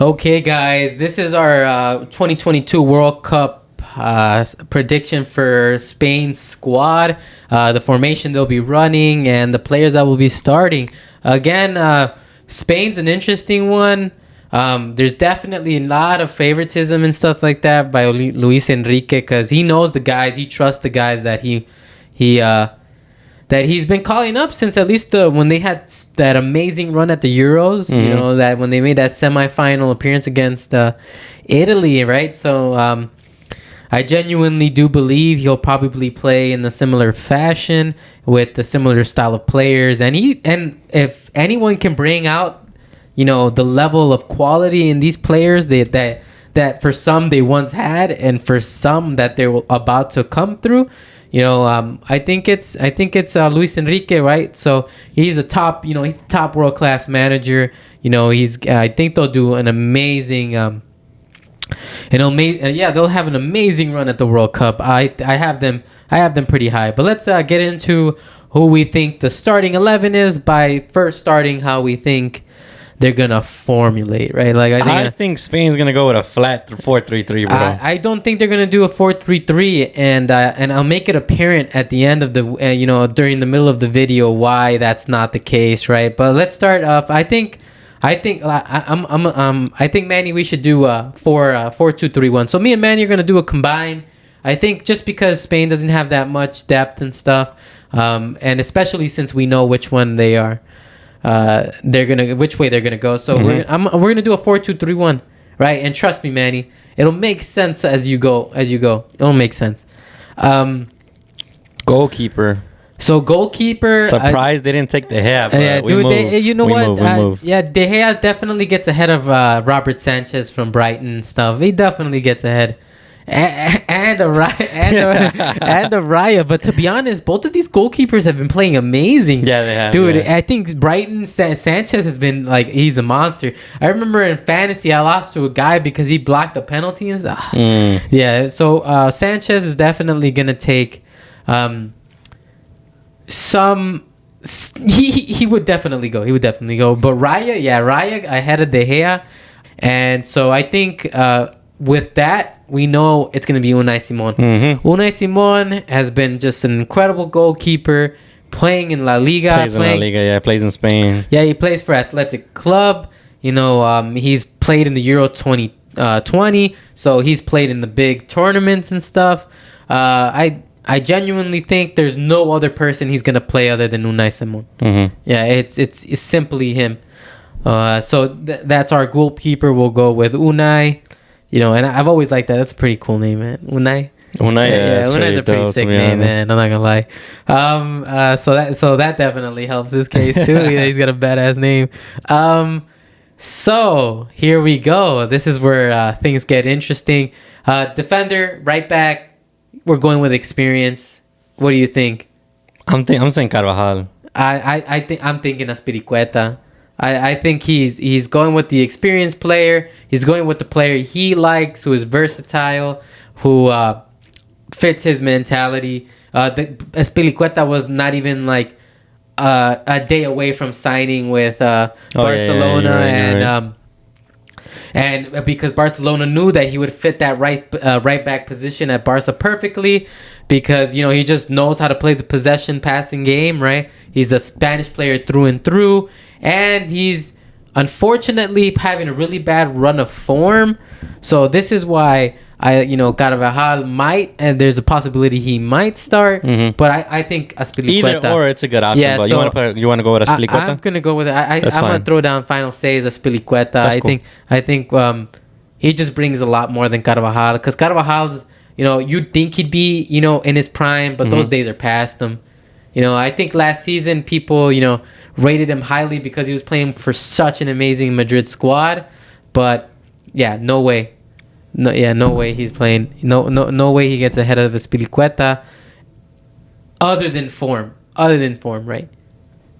Okay, guys, this is our 2022 World Cup prediction for Spain's squad, the formation they'll be running, and the players that will be starting. Again, Spain's an interesting one. There's definitely a lot of favoritism and stuff like that by Luis Enrique because he knows the guys, he trusts the guys that he that he's been calling up since at least when they had that amazing run at the Euros. You know, that when they made that semifinal appearance against Italy, right? So I genuinely do believe he'll probably play in a similar fashion with a similar style of players, and if anyone can bring out, you know, the level of quality in these players that for some they once had, and for some that they're about to come through. You know, I think it's Luis Enrique, right? So he's a top, he's a top world class manager. You know, I think they'll do an amazing, they'll have an amazing run at the World Cup. I have them pretty high. But let's get into who we think the starting 11 is by first starting how we think they're gonna formulate, right? Like I think Spain's gonna go with a flat 4-3-3, bro. I don't think they're gonna do a 4-3-3, and I'll make it apparent at the end of the during the middle of the video why that's not the case, right? But let's start up. I think Manny, we should do 4-2-3-1. So me and Manny are gonna do a combine. I think just because Spain doesn't have that much depth and stuff, and especially since we know which one they are. Which way they're gonna go. So we're gonna do a 4-2-3-1, right? And trust me, Manny, it'll make sense as you go. It'll make sense. Goalkeeper. So goalkeeper. Surprised they didn't take De Gea. Yeah, dude. We move. Yeah, De Gea definitely gets ahead of Robert Sanchez from Brighton and stuff. He definitely gets ahead. And Raya. But to be honest, both of these goalkeepers have been playing amazing. Yeah, they have. Dude, yeah. I think Brighton Sanchez has been like, he's a monster. I remember in fantasy, I lost to a guy because he blocked a penalty. And yeah, so Sanchez is definitely going to take he would definitely go. But Raya ahead of De Gea. And so I think with that, we know it's going to be Unai Simon. Unai Simon has been just an incredible goalkeeper, playing in La Liga. Plays in Spain. Yeah, he plays for Athletic Club. You know, he's played in the Euro 2020, so he's played in the big tournaments and stuff. I genuinely think there's no other person he's going to play other than Unai Simon. Yeah, it's simply him. So that's our goalkeeper. We'll go with Unai. You know, and I've always liked that. That's a pretty cool name, man. Unai. Unai's a pretty sick name, man. I'm not gonna lie. So that definitely helps his case too. He's got a badass name. So here we go. This is where things get interesting. Defender, right back. We're going with experience. What do you think? I'm saying Carvajal. I think I'm thinking Aspiricueta. I think he's going with the experienced player. He's going with the player he likes, who is versatile, who fits his mentality. Aspilicueta was not even like a day away from signing with Barcelona, and because Barcelona knew that he would fit that right back position at Barca perfectly, because he just knows how to play the possession passing game, right? He's a Spanish player through and through. And he's unfortunately having a really bad run of form. So this is why Carvajal might, and there's a possibility he might start. But I think Aspilicueta. Either or, it's a good option. Yeah, but so you want to go with Aspilicueta? I'm gonna go with it. I'm gonna throw down final say is Aspilicueta. I think he just brings a lot more than Carvajal, because Carvajal's, you'd think he'd be in his prime, but those days are past him. I think last season people rated him highly because he was playing for such an amazing Madrid squad, but no way he's playing. No way he gets ahead of Aspilicueta. Other than form, right?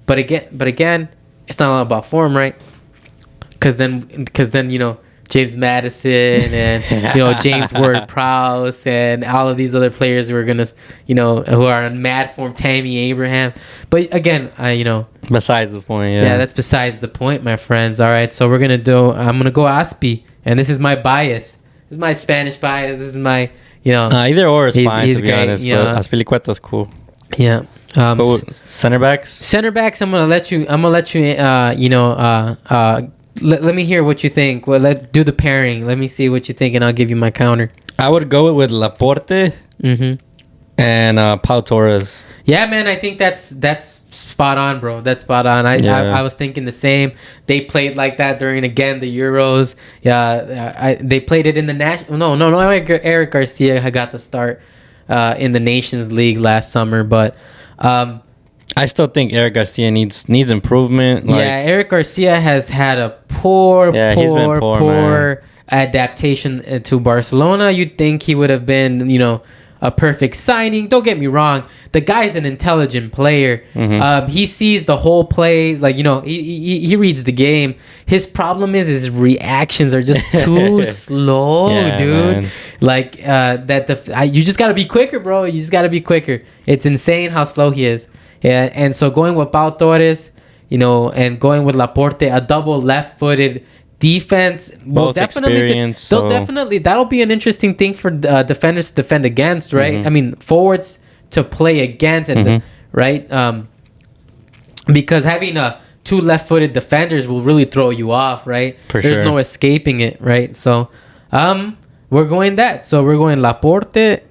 But again, it's not all about form, right? Because then James Madison and James Ward-Prowse and all of these other players who are gonna who are in mad form. Tammy Abraham, but again, Besides the point, yeah, that's besides the point, my friends. All right, so I'm gonna go Aspi, and this is my bias. This is my Spanish bias. This is my either or is fine, to be great, honest. But Azpilicueta's cool. Yeah. Center backs. Center backs. I'm gonna let you. Let me hear what you think. Well, let's do the pairing. Let me see what you think, and I'll give you my counter. I would go with Laporte and Pau Torres. Yeah, man. I think that's spot on, bro. That's spot on. I was thinking the same. They played like that during the Euros. Yeah, they played it in the national. No. Eric Garcia had got the start in the Nations League last summer, but I still think Eric Garcia needs improvement. Eric Garcia has had a poor adaptation to Barcelona. You'd think he would have been, a perfect signing. Don't get me wrong. The guy's an intelligent player. He sees the whole play. Like, he reads the game. His problem is his reactions are just too slow, dude. Man. Like, you just got to be quicker, bro. You just got to be quicker. It's insane how slow he is. Yeah, and so going with Pau Torres, and going with Laporte, a double left-footed defense. Both experience. That'll be an interesting thing for defenders to defend against, right? I mean, forwards to play against, and right? Because having two left-footed defenders will really throw you off, right? There's no escaping it, right? So, we're going that. So we're going Laporte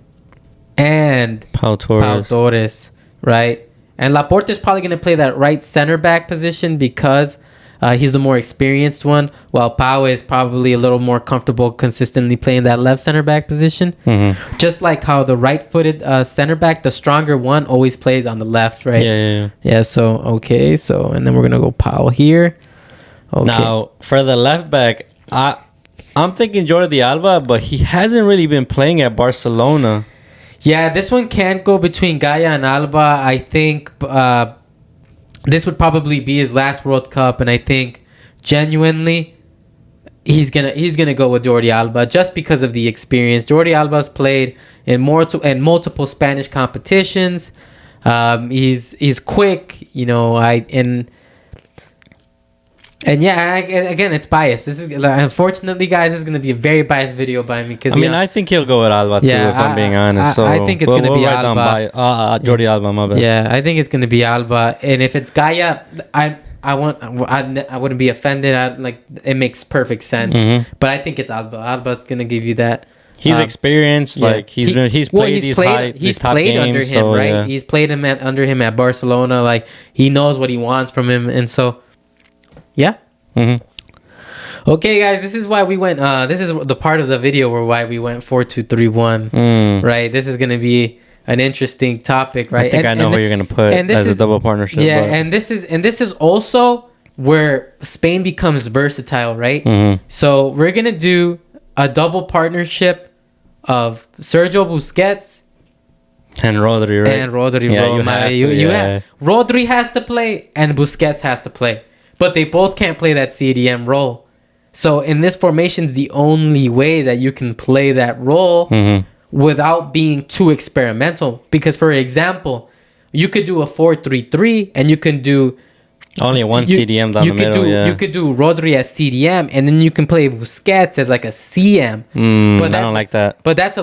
and Pau Torres, right? And Laporte is probably going to play that right center back position because he's the more experienced one, while Pau is probably a little more comfortable consistently playing that left center back position. Just like how the right-footed center back, the stronger one, always plays on the left, right? Yeah. So and then we're going to go Pau here. Okay. Now, for the left back, I'm thinking Jordi Alba, but he hasn't really been playing at Barcelona. Yeah, this one can't go between Gaia and Alba. I think this would probably be his last World Cup, and I think genuinely he's gonna go with Jordi Alba just because of the experience. Jordi Alba's played in multiple Spanish competitions. He's quick, again, it's biased. This is unfortunately, guys, this is gonna be a very biased video by me because I think he'll go with Alba too. If I'm being honest, I think it's gonna be Alba. Jordi Alba, my bad. Yeah, I think it's gonna be Alba, and if it's Gaia, I wouldn't be offended. It makes perfect sense. But I think it's Alba. Alba's gonna give you that. He's experienced. He's played under him, right? Yeah. He's played under him at Barcelona. Like, he knows what he wants from him, and so. Yeah. Okay, guys, this is why we went. This is the part of the video why we went 4-2-3-1. Right. This is going to be an interesting topic, right? I think I know who you're going to put as a double partnership. Yeah, and this is also where Spain becomes versatile, right? So we're going to do a double partnership of Sergio Busquets and Rodri, right? Rodri has to play and Busquets has to play. But they both can't play that CDM role. So in this formation is the only way that you can play that role without being too experimental. Because, for example, you could do a 4-3-3 and you can do... Only one CDM down the middle, You could do Rodri as CDM and then you can play Busquets as like a CM. But I don't like that. But that's a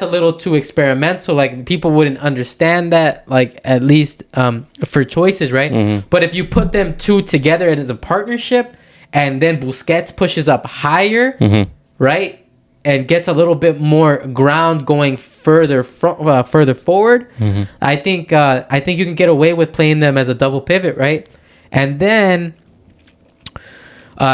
little too experimental. Like, people wouldn't understand that, like, at least for choices, right? But if you put them two together as a partnership and then Busquets pushes up higher, right? And gets a little bit more ground going further forward. I think you can get away with playing them as a double pivot, right? And then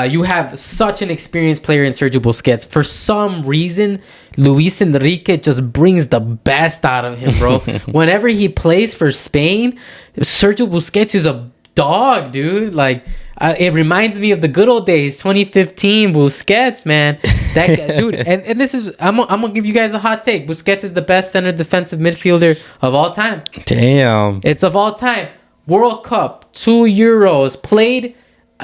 you have such an experienced player in Sergio Busquets. For some reason, Luis Enrique just brings the best out of him, bro. Whenever he plays for Spain, Sergio Busquets is a dog, dude. Like, it reminds me of the good old days, 2015 Busquets, man. That guy, dude. And this is, I'm gonna give you guys a hot take. Busquets is the best center defensive midfielder of all time. Damn, it's of all time. World Cup, 2 Euros, played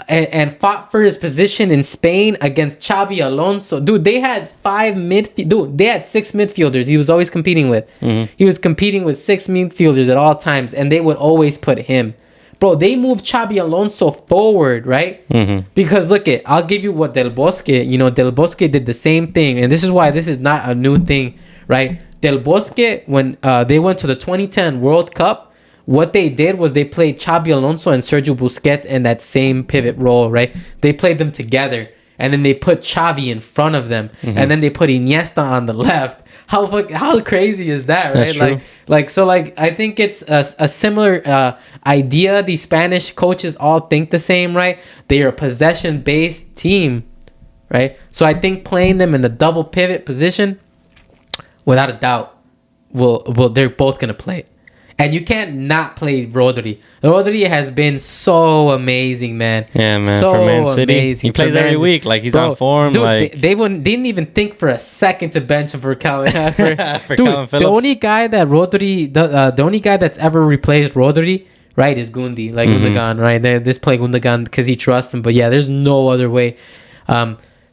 and fought for his position in Spain against Xabi Alonso. Dude, they had they had 6 midfielders he was always competing with. He was competing with 6 midfielders at all times, and they would always put him. Bro, they moved Xabi Alonso forward, right? Because look I'll give you what Del Bosque, Del Bosque did the same thing, and this is why this is not a new thing, right? Del Bosque, when they went to the 2010 World Cup, what they did was they played Xabi Alonso and Sergio Busquets in that same pivot role, right? They played them together, and then they put Xavi in front of them, and then they put Iniesta on the left. How crazy is that, right? That's true. I think it's a similar idea. The Spanish coaches all think the same, right? They are a possession-based team, right? So I think playing them in the double pivot position, without a doubt, they're both gonna play. And you can't not play Rodri. Rodri has been so amazing, man. Yeah, man. So for Man City, amazing. he plays every week. Like he's on form. Dude, like they didn't even think for a second to bench him for Calvin. for Dude, Calvin Phillips. the only guy that's ever replaced Rodri, right, is Gundi, like Gundogan, right? They just play Gundogan because he trusts him. But yeah, there's no other way.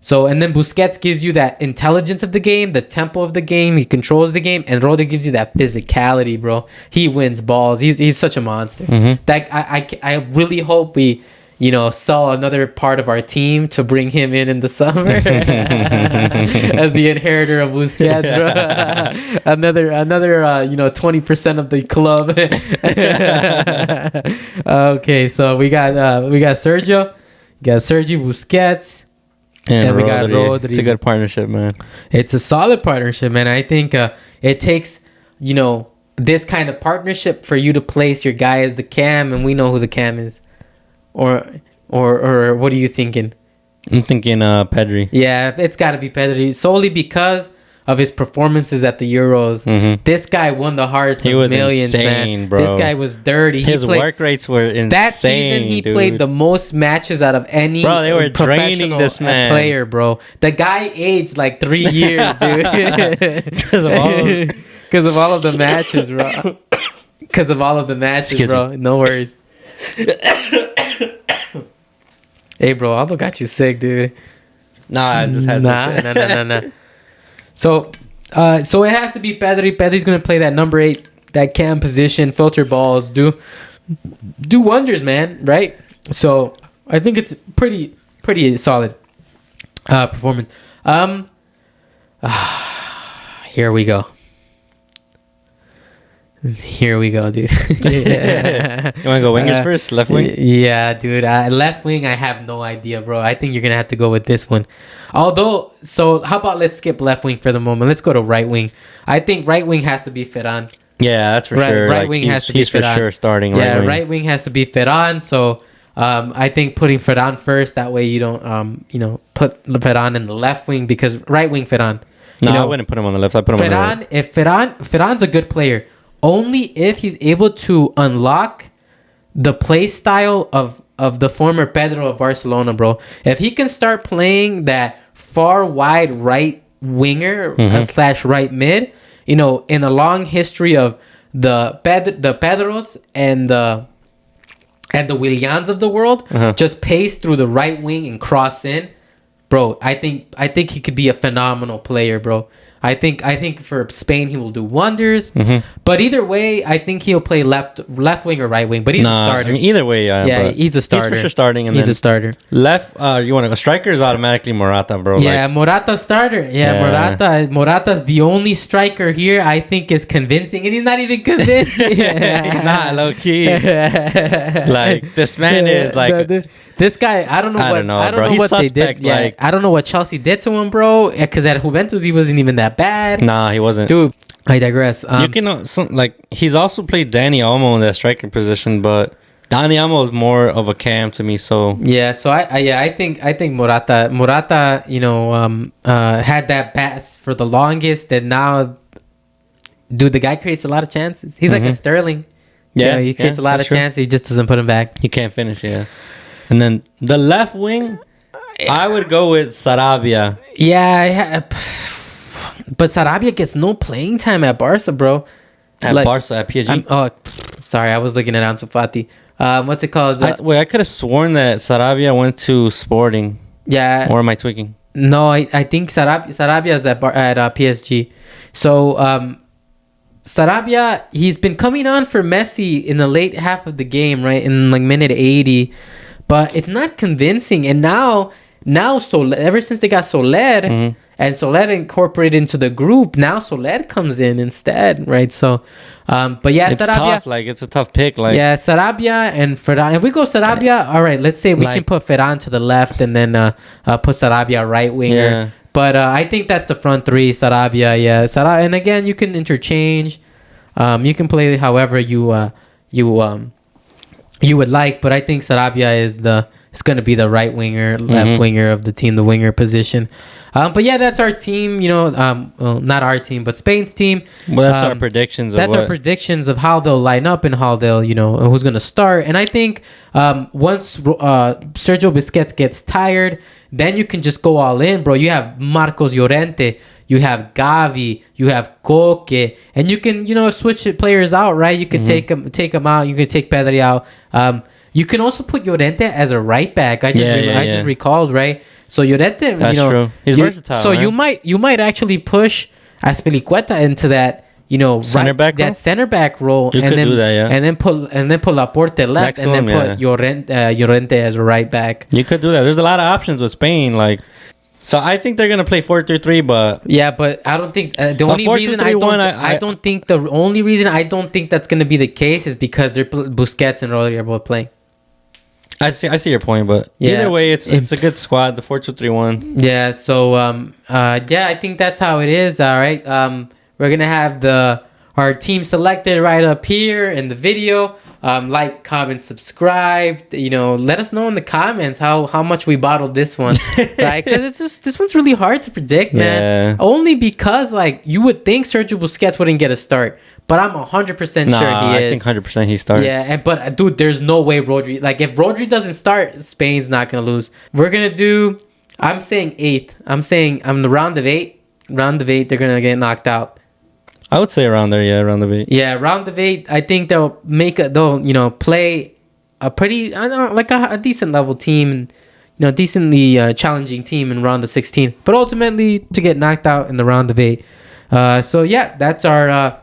So, and then Busquets gives you that intelligence of the game, the tempo of the game. He controls the game, and Rodri gives you that physicality, bro. He wins balls. He's such a monster. That I really hope we, sell another part of our team to bring him in the summer as the inheritor of Busquets, bro. another 20% of the club. Okay, so we got Sergio, Busquets. And we got Rodri. It's a good partnership, man. It's a solid partnership, man. I think it takes, this kind of partnership for you to place your guy as the cam, and we know who the cam is. Or what are you thinking? I'm thinking Pedri. Yeah, it's got to be Pedri, solely because of his performances at the Euros. This guy won the hearts of millions, insane, man. Bro. This guy was dirty. His work rates were insane. That season, he played the most matches out of any they were draining professional this man. player, bro. The guy aged like 3 years, dude. Because of all of the matches, bro. Because of all of the matches, Excuse bro. me. No worries. Hey, bro, Aldo got you sick, dude. Nah, I just had Nah. So it has to be Pedri. Pedri's gonna play that number 8, that cam position, filter balls, do wonders, man. Right? So I think it's pretty solid performance. Here we go. Here we go, dude. Yeah. You want to go wingers first? Left wing? Yeah, dude. Left wing, I have no idea, bro. I think you're going to have to go with this one. Although, so how about let's skip left wing for the moment. Let's go to right wing. I think right wing has to be Ferran. Yeah, that's for sure. Right wing has to be Ferran. He's for sure starting right wing. Right wing has to be Ferran. So I think putting Ferran first, that way you don't, put Ferran in the left wing, because right wing Ferran. No, I wouldn't put him on the left. I put him on the right. If Ferran's a good player, only if he's able to unlock the play style of the former Pedro of Barcelona, bro. If he can start playing that far wide right winger / right mid, in a long history of the Pedros and the Willians of the world, just pace through the right wing and cross in, bro. I think he could be a phenomenal player, bro. I think for Spain he will do wonders. But either way, I think he'll play left wing or right wing. But he's a starter. I mean, either way, yeah, he's a starter. He's for sure starting. And he's a starter. Left, you want to go striker is automatically Morata, bro. Yeah, Morata starter. Yeah, Morata's the only striker here I think is convincing, and he's not even convincing. He's not, low key. Like this man is like. This guy, I don't know what they did. Yeah, I don't know what Chelsea did to him, bro. Because at Juventus, he wasn't even that bad. Nah, he wasn't. Dude, I digress. You can he's also played Dani Olmo in that striker position, but Dani Olmo is more of a cam to me. So yeah, so I think Morata, had that pass for the longest, and now, dude, the guy creates a lot of chances. He's like a Sterling. Yeah, he creates a lot of chances. He just doesn't put them back. He can't finish. Yeah. And then the left wing, I would go with Sarabia. Yeah, but Sarabia gets no playing time at Barca, bro. At Barca, at PSG? Sorry, I was looking at Ansu Fati. What's it called? I could have sworn that Sarabia went to Sporting. Yeah. Or am I tweaking? No, I think Sarabia is at PSG. So Sarabia, he's been coming on for Messi in the late half of the game, right, in like minute 80, but it's not convincing. And now ever since they got Soler and Soler incorporated into the group, now Soler comes in instead, right? So, but yeah, it's Sarabia, tough. Like it's a tough pick. Like yeah, Sarabia and Ferran. If we go Sarabia, all right, let's say we can put Ferran to the left and then put Sarabia right winger. Yeah. But I think that's the front three. Sarabia, yeah, and again, you can interchange. You can play however you would like, but I think Sarabia is going to be the right winger, left winger of the team, the winger position. But yeah, that's our team. Well, not our team, but Spain's team. Well, that's our predictions. That's our predictions of how they'll line up and how they'll, who's going to start. And I think once Sergio Busquets gets tired, then you can just go all in, bro. You have Marcos Llorente, you have Gavi, you have Koke, and you can, switch players out, right? You can take them out. You can take Pedri out. You can also put Llorente as a right back. I just recalled, right? So Llorente, that's true. He's versatile. So right? you might actually push Azpilicueta into that, center back role. You could do that, yeah. And then put Laporte left, and then put Llorente as a right back. You could do that. There's a lot of options with Spain, like. So I think they're gonna play 4-3-3, but yeah, but I don't think the only reason I don't think that's gonna be the case is because they're Busquets and Rodri are both playing. I see your point, but either way, it's a good squad. The 4-2-3-1. Yeah. So I think that's how it is. All right. We're gonna have our team selected right up here in the video. Like, comment, subscribe. Let us know in the comments how much we bottled this one, right? Because this one's really hard to predict, man. Yeah. Only because you would think Sergio Busquets wouldn't get a start, but I'm 100% sure he is. I think 100% he starts. Yeah, but dude, there's no way Rodri. If Rodri doesn't start, Spain's not gonna lose. We're gonna do. I'm saying 8th. I'm the round of 8. Round of 8, they're gonna get knocked out. I would say around there, yeah, round of 8. Yeah, round of 8. I think they'll play a pretty, a decent level team, decently challenging team in round of 16. But ultimately, to get knocked out in the round of 8. So yeah, that's our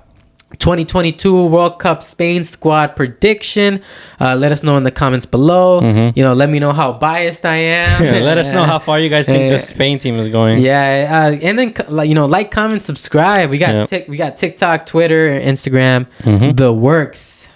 2022 World Cup Spain squad prediction. Let us know in the comments below. Let me know how biased I am. Let us know how far you guys think the Spain team is going. Yeah, and then like, comment, subscribe. We got TikTok, Twitter, Instagram, the works.